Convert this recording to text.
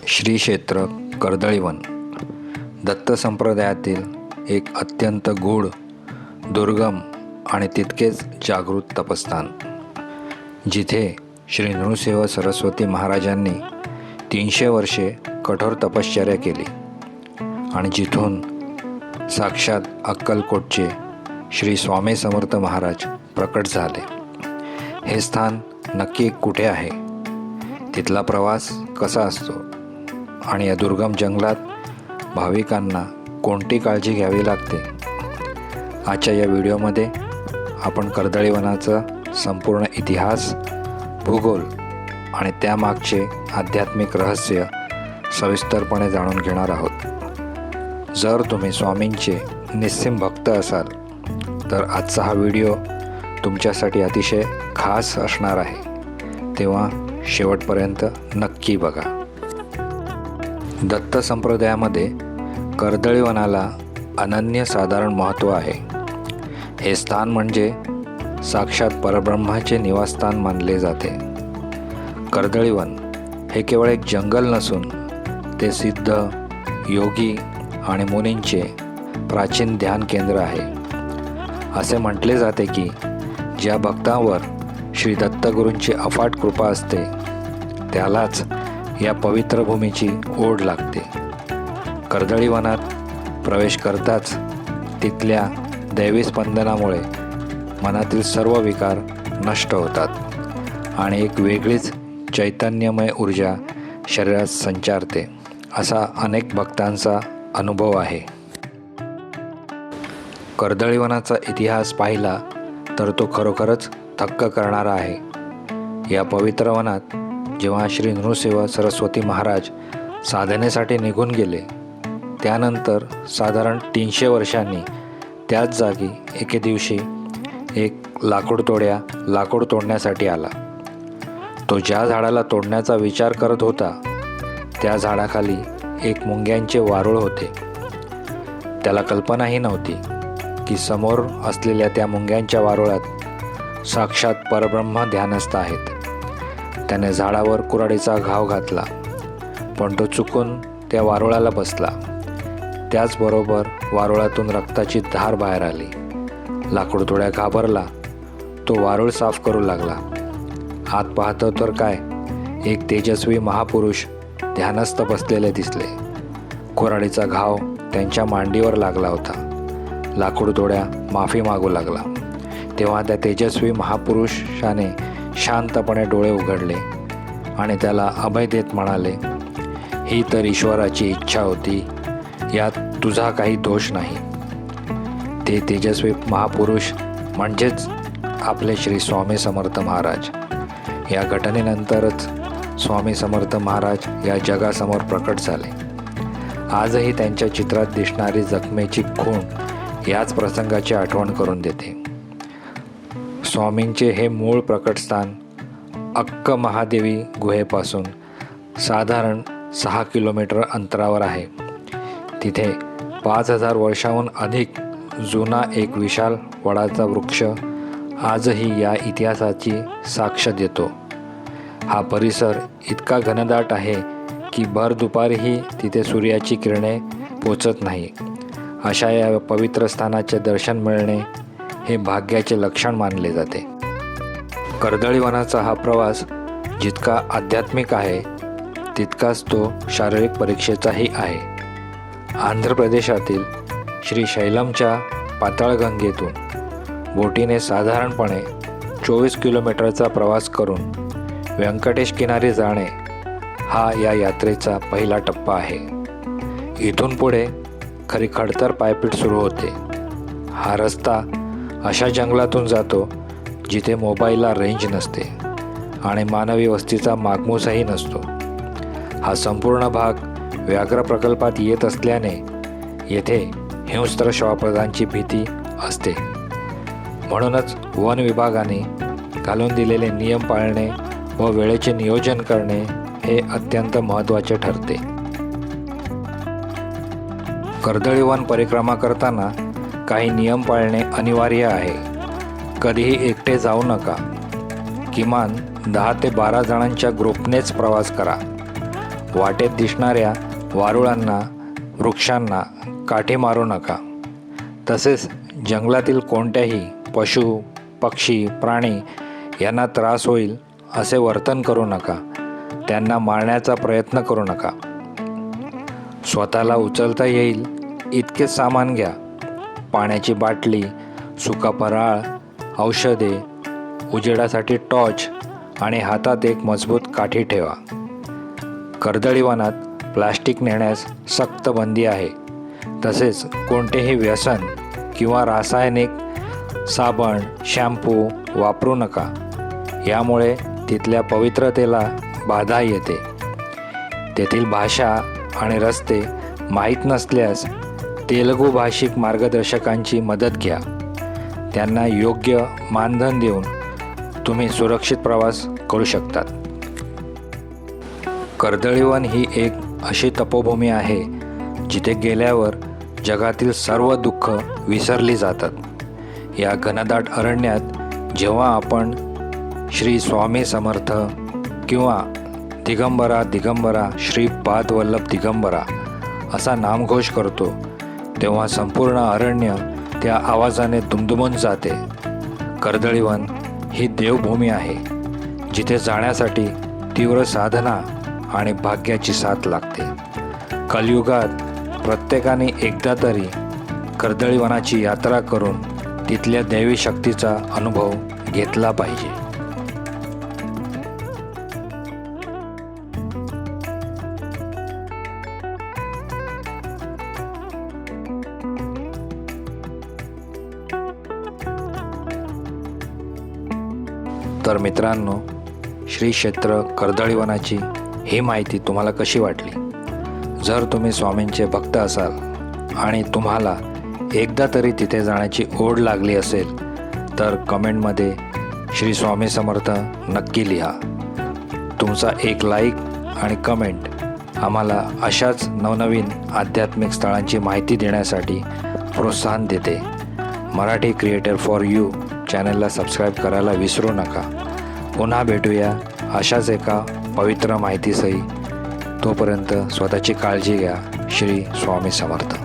श्री क्षेत्र कर्दळीवन दत्त संप्रदायातील एक अत्यंत गूढ, दुर्गम आणि तितकेच जागृत तपस्थान, जिथे श्री नृसिंह सरस्वती महाराजांनी 300 वर्षे कठोर तपश्चर्या केली आणि जिथून साक्षात अक्कलकोटचे श्री स्वामी समर्थ महाराज प्रकट झाले. हे स्थान नक्की कुठे आहे, तिथला प्रवास कसा असतो आणि या दुर्गम जंगलात भाविकांना कोणती काळजी घ्यावी लागते, आजच्या या व्हिडिओमध्ये आपण कर्दळीवनाचा संपूर्ण इतिहास, भूगोल आणि त्यामागचे आध्यात्मिक रहस्य सविस्तरपणे जाणून घेणार आहोत. जर तुम्ही स्वामींचे निस्सीम भक्त असाल तर आजचा हा व्हिडिओ तुमच्यासाठी अतिशय खास असणार आहे, तेव्हा शेवटपर्यंत नक्की बघा. दत्त संप्रदायामध्ये कर्दळीवनाला अनन्यसाधारण महत्त्व आहे. हे स्थान म्हणजे साक्षात परब्रह्माचे निवासस्थान मानले जाते. कर्दळीवन हे केवळ एक जंगल नसून ते सिद्ध, योगी आणि मुनींचे प्राचीन ध्यान केंद्र आहे. असे म्हटले जाते की ज्या भक्तांवर श्री दत्तगुरूंची अफाट कृपा असते त्यालाच या पवित्र भूमीची ओढ लागते. कर्दळीवनात प्रवेश करताच तिथल्या दैवी स्पंदनामुळे मनातील सर्व विकार नष्ट होतात आणि एक वेगळीच चैतन्यमय ऊर्जा शरीरात संचारते, असा अनेक भक्तांचा अनुभव आहे. कर्दळीवनाचा इतिहास पाहिला तर तो खरोखरच थक्क करणारा आहे. या पवित्र वनात जेव्हा श्री नृसिंह सरस्वती महाराज साधनेसाठी निघून गेले, त्यानंतर साधारण 300 वर्षांनी त्याच जागी एके दिवशी एक लाकूड तोडण्यासाठी आला. तो ज्या झाडाला तोडण्याचा विचार करत होता त्या झाडाखाली एक मुंग्यांचे वारूळ होते. त्याला कल्पनाही नव्हती की समोर असलेल्या त्या मुंग्यांच्या वारुळात साक्षात परब्रह्म ध्यानस्थ आहेत. त्याने झाडावर कुऱ्हाडीचा घाव घातला, पण तो चुकून त्या वारुळाला बसला. त्याचबरोबर वारुळातून रक्ताची धार बाहेर आली. लाकूडतोड्या घाबरला. तो वारूळ साफ करू लागला. आत पाहतो तर काय, एक तेजस्वी महापुरुष ध्यानस्थ बसलेले दिसले. कुऱ्हाडीचा घाव त्यांच्या मांडीवर लागला होता. लाकूडतोड्या माफी मागू लागला. तेव्हा त्या तेजस्वी महापुरुषाने शांतपणे डोळे उघडले आणि त्याला अभय देत म्हणाले, ही तर ईश्वराची इच्छा होती, यात तुझा काही दोष नाही. ते तेजस्वी महापुरुष म्हणजेच आपले श्री स्वामी समर्थ महाराज. या घटनेनंतरच स्वामी समर्थ महाराज या जगासमोर प्रकट झाले. आजही त्यांच्या चित्रात दिसणारी जखमेची खूण याच प्रसंगाची आठवण करून देते. स्वामींचे हे मूळ प्रकटस्थान अक्क महादेवी गुहेपासून साधारण 6 किलोमीटर अंतरावर आहे. तिथे 5000 वर्षाहून अधिक जुना एक विशाल वडाचा वृक्ष आजही या इतिहासाची साक्ष देतो. हा परिसर इतका घनदाट आहे की भर दुपारीही तिथे सूर्याची किरणे पोचत नाही. अशा या पवित्र स्थानाचे दर्शन मिळणे हे भाग्याचे लक्षण मानले जाते. कर्दळीवनाचा हा प्रवास जितका आध्यात्मिक आहे तितकाच तो शारीरिक परीक्षेचाही आहे. आंध्र प्रदेशातील श्रीशैलमच्या पाताळगंगेतून बोटीने साधारणपणे 24 किलोमीटरचा प्रवास करून व्यंकटेश किनारी जाणे हा या यात्रेचा पहिला टप्पा आहे. इथून पुढे खरी खडतर पायपीट सुरू होते. हा रस्ता अशा जंगलातून जातो जिथे मोबाईलला रेंज नसते आणि मानवी वस्तीचा मागमूसही नसतो. हा संपूर्ण भाग व्याघ्र प्रकल्पात येत असल्याने येथे हिंस्त्र श्वापदांची भीती असते. म्हणूनच वन विभागाने घालून दिलेले नियम पाळणे व वेळेचे नियोजन करणे हे अत्यंत महत्त्वाचे ठरते. कर्दळीवन परिक्रमा करताना काही नियम पाळणे अनिवार्य आहे. कधीही एकटे जाऊ नका. किमान 10 ते 12 जणांच्या ग्रुपनेच प्रवास करा. वाटेत दिसणाऱ्या वारुळांना, वृक्षांना काठी मारू नका. तसेच जंगलातील कोणत्याही पशु, पक्षी, प्राणी यांना त्रास होईल असे वर्तन करू नका. त्यांना मारण्याचा प्रयत्न करू नका. स्वतःला उचलता येईल इतके सामान घ्या. पाण्याची बाटली, सुका फराळ, औषधे, उजेडासाठी टॉर्च आणि हातात एक मजबूत काठी ठेवा. कर्दळीवनात प्लास्टिक नेण्यास सक्त बंदी आहे. तसेच कोणतेही व्यसन किंवा रासायनिक साबण, शॅम्पू वापरू नका. यामुळे तिथल्या पवित्रतेला बाधा येते. तेथील भाषा आणि रस्ते माहीत नसल्यास तेलुगू भाषिक मार्गदर्शकांची मदत घ्या. त्यांना योग्य मानधन देऊन तुम्ही सुरक्षित प्रवास करू शकतात. कर्दळीवन ही एक अशी तपोभूमी आहे जिथे गेल्यावर जगातील सर्व दुःख विसरली जातात. या घनदाट अरण्यात जेव्हा आपण श्री स्वामी समर्थ किंवा दिगंबरा दिगंबरा श्रीपाद वल्लभ दिगंबरा असा नामघोष करतो तेव्हा संपूर्ण अरण्य त्या आवाजाने दुमदुमून जाते. कर्दळीवन ही देवभूमी आहे जिथे जाण्यासाठी तीव्र साधना आणि भाग्याची साथ लागते. कलियुगात प्रत्येकाने एकदा तरी कर्दळीवनाची यात्रा करून तिथल्या दैवी शक्तीचा अनुभव घेतला पाहिजे. तर मित्रांनो, श्री क्षेत्र कर्दळीवनाची ही माहिती तुम्हाला कशी वाटली? जर तुम्ही स्वामींचे भक्त असाल आणि तुम्हाला एकदा तरी तिथे जाण्याची ओढ लागली असेल तर कमेंटमध्ये श्री स्वामी समर्थ नक्की लिहा. तुमचा एक लाईक आणि कमेंट आम्हाला अशाच नवनवीन आध्यात्मिक स्थळांची माहिती देण्यासाठी प्रोत्साहन देते. मराठी क्रिएटर फॉर यू चॅनलला सबस्क्राईब करायला विसरू नका. पुन्हा भेटूया अशाच एका पवित्र माहितीसही. तोपर्यंत स्वतःची काळजी घ्या. श्री स्वामी समर्थ.